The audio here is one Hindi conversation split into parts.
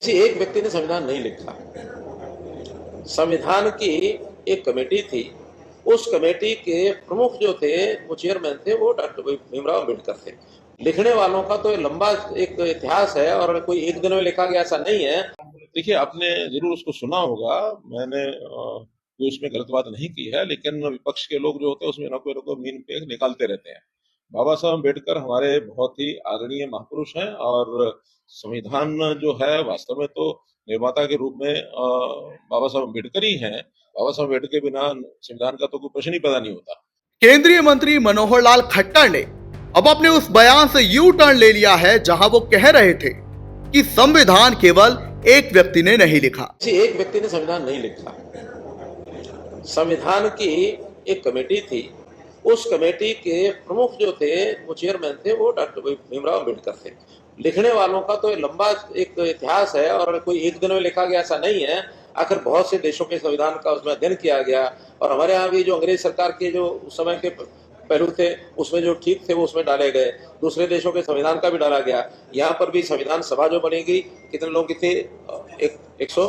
किसी एक व्यक्ति ने संविधान नहीं लिखा। संविधान की एक कमेटी थी, उस कमेटी के प्रमुख जो थे, वो चेयरमैन थे, वो डॉक्टर भीमराव अम्बेडकर थे। लिखने वालों का तो लंबा एक इतिहास है और कोई एक दिन में लिखा गया ऐसा नहीं है। देखिए, आपने जरूर उसको सुना होगा। मैंने कोई उसमें गलत बात नहीं की है, लेकिन विपक्ष के लोग जो होते हैं उसमें ना कोई मीन पेग निकालते रहते हैं। बाबा साहब अम्बेडकर हमारे बहुत ही आदरणीय महापुरुष हैं और संविधान जो है वास्तव में तो निर्माता के रूप में बाबा साहब अम्बेडकर ही हैं। बाबा साहब अम्बेडकर के बिना संविधान का तो कोई प्रश्न ही पैदा नहीं होता। केंद्रीय मंत्री मनोहर लाल खट्टर ने अब अपने उस बयान से यू टर्न ले लिया है जहां वो कह रहे थे कि संविधान केवल एक व्यक्ति ने नहीं लिखा। किसी एक व्यक्ति ने संविधान नहीं लिखा। संविधान की एक कमेटी थी, उस कमेटी के प्रमुख जो थे, वो चेयरमैन थे, वो डॉक्टर भीमराव अम्बेडकर थे। लिखने वालों का तो लंबा एक इतिहास है और कोई एक दिन में लिखा गया ऐसा नहीं है। आखिर बहुत से देशों के संविधान का उसमें अध्ययन किया गया और हमारे यहाँ भी जो अंग्रेज सरकार के जो उस समय के पहलू थे उसमें जो ठीक थे वो उसमें डाले गए। दूसरे देशों के संविधान का भी डाला गया। यहाँ पर भी संविधान सभा जो बनेगी, कितने लोग की थी? 100।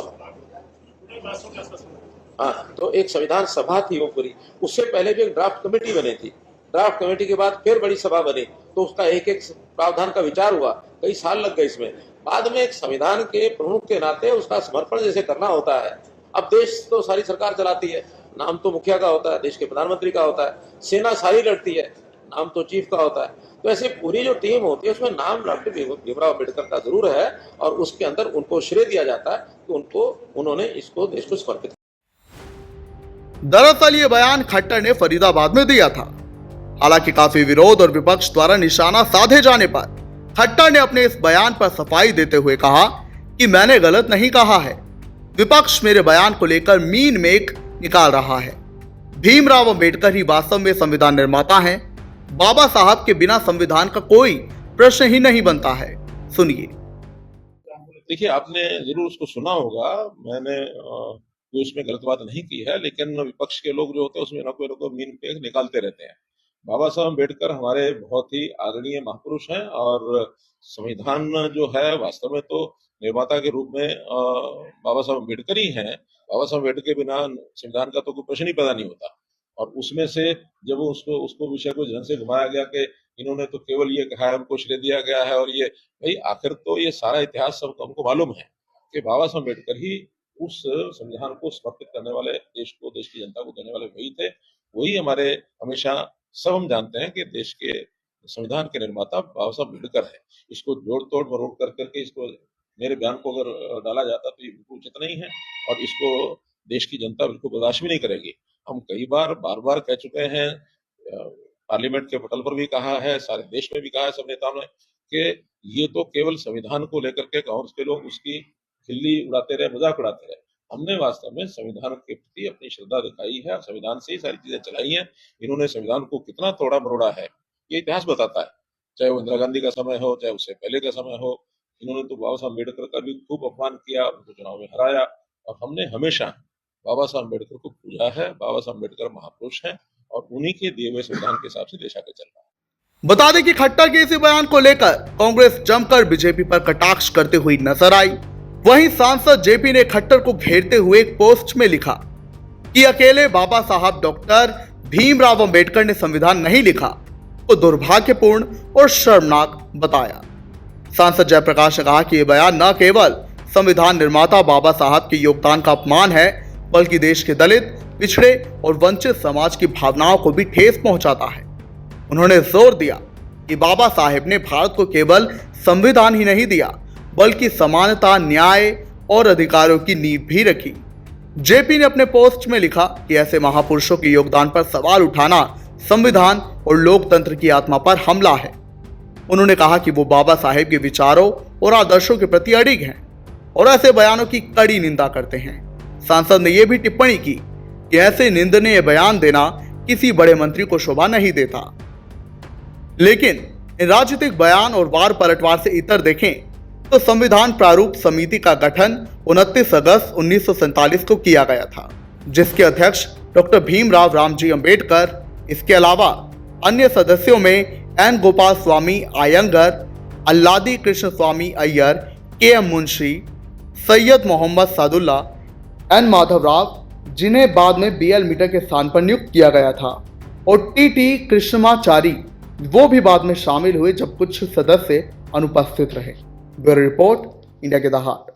हाँ, तो एक संविधान सभा थी वो पूरी। उससे पहले भी एक ड्राफ्ट कमेटी बनी थी। ड्राफ्ट कमेटी के बाद फिर बड़ी सभा बनी, तो उसका एक एक प्रावधान का विचार हुआ। कई साल लग गए इसमें। बाद में एक संविधान के प्रमुख के नाते उसका समर्पण जैसे करना होता है। अब देश तो सारी सरकार चलाती है, नाम तो मुखिया का होता है, देश के प्रधानमंत्री का होता है, सेना सारी लड़ती है, नाम तो चीफ का होता है। तो ऐसे पूरी जो टीम होती है उसमें नाम डॉक्टर भीमराव अम्बेडकर का जरूर है और उसके अंदर उनको श्रेय दिया जाता है कि उन्होंने इसको देश को समर्पित। दरअसल ये बयान खट्टर ने फरीदाबाद में दिया था। हालांकि काफी विरोध और विपक्ष द्वारा निशाना साधे जाने पर खट्टर ने अपने इस बयान पर सफाई देते हुए कहा कि मैंने गलत नहीं कहा है। विपक्ष मेरे बयान को लेकर मीन मेक निकाल रहा है। भीमराव अम्बेडकर ही वास्तव में संविधान निर्माता हैं। बाबा साहब के बिना संविधान का कोई प्रश्न ही नहीं बनता है। सुनिए। देखिए, आपने जरूर उसको सुना होगा। मैंने कोई उसमें गलत बात नहीं की है, लेकिन विपक्ष के लोग जो होते हैं उसमें ना कोई मीन पेग निकालते रहते हैं। बाबा साहब अम्बेडकर हमारे बहुत ही आदरणीय महापुरुष हैं और संविधान जो है वास्तव में तो निर्माता के रूप में बाबा साहब अम्बेडकर ही हैं। बाबा साहब अम्बेडकर के बिना संविधान का तो कोई प्रश्न ही पैदा नहीं होता। और उसमें से जब उसको विषय को जन से घुमाया गया कि इन्होंने तो केवल ये कहा है, उनको श्रेय दिया गया है, और ये भाई आखिर तो ये सारा इतिहास सब हमको मालूम है कि बाबा साहब अम्बेडकर ही उस संविधान को समर्पित करने वाले, देश की जनता को देने वाले वही थे। वही हमारे हमेशा सब हम जानते हैं कि देश के संविधान के निर्माता बाबा साहब अम्बेडकर है। इसको जोड़ तोड़ मरोड़ कर करके इसको मेरे बयान को अगर डाला जाता तो ये बिल्कुल उचित नहीं है और इसको देश की जनता बिल्कुल बर्दाश्त भी नहीं करेगी। हम कई बार बार कह चुके हैं, पार्लियामेंट के पटल पर भी कहा है, सारे देश में भी कहा है सब नेताओं ने कि ये तो केवल संविधान को लेकर के कांग्रेस के लोग उसकी खिल्ली उड़ाते रहे, मजाक उड़ाते रहे। हमने वास्तव में संविधान के प्रति अपनी श्रद्धा दिखाई है और संविधान से ही सारी चीजें चलाई हैं। इन्होंने संविधान को कितना तोड़ा मरोड़ा है ये इतिहास बताता है। चाहे वो इंदिरा गांधी का समय हो, चाहे उससे पहले का समय हो, इन्होंने तो बाबा साहब अम्बेडकर का भी खूब अपमान किया, उनको चुनाव में हराया। और हमने हमेशा बाबा साहब अम्बेडकर को पूजा है। बाबा साहब अम्बेडकर महापुरुष हैं और उन्हीं के दिए हुए संविधान के हिसाब से देश आगे चल रहा है। बता दें कि खट्टर के इस बयान को लेकर कांग्रेस जमकर बीजेपी पर कटाक्ष करते हुई नजर आई। वहीं सांसद जेपी ने खट्टर को घेरते हुए एक पोस्ट में लिखा कि अकेले बाबा साहब डॉक्टर भीमराव अम्बेडकर ने संविधान नहीं लिखा तो दुर्भाग्यपूर्ण और शर्मनाक बताया। सांसद जयप्रकाश ने कहा कि यह बयान न केवल संविधान निर्माता बाबा साहब के योगदान का अपमान है, बल्कि देश के दलित, पिछड़े और वंचित समाज की भावनाओं को भी ठेस पहुंचाता है। उन्होंने जोर दिया कि बाबा साहेब ने भारत को केवल संविधान ही नहीं दिया, बल्कि समानता, न्याय और अधिकारों की नींव भी रखी। जेपी ने अपने पोस्ट में लिखा कि ऐसे महापुरुषों के योगदान पर सवाल उठाना संविधान और लोकतंत्र की आत्मा पर हमला है। उन्होंने कहा कि वो बाबा साहेब के विचारों और आदर्शों के प्रति अडिग हैं और ऐसे बयानों की कड़ी निंदा करते हैं। सांसद ने यह भी टिप्पणी की कि ऐसे निंदनीय बयान देना किसी बड़े मंत्री को शोभा नहीं देता। लेकिन इन राजनीतिक बयान और वार पलटवार से इतर देखें तो संविधान प्रारूप समिति का गठन 29 अगस्त 1947 को किया गया था, जिसके अध्यक्ष डॉक्टर भीमराव रामजी अम्बेडकर, इसके अलावा अन्य सदस्यों में एन गोपाल स्वामी आयंगर, अल्लादी कृष्ण स्वामी अय्यर, के एम मुंशी, सैयद मोहम्मद सादुल्ला, एन माधव राव, जिन्हें बाद में BL मीटर के स्थान पर नियुक्त किया गया था, और TT कृष्णमाचारी, वो भी बाद में शामिल हुए जब कुछ सदस्य अनुपस्थित रहे। ब्यूरो रिपोर्ट, इंडिया के द हार्ट।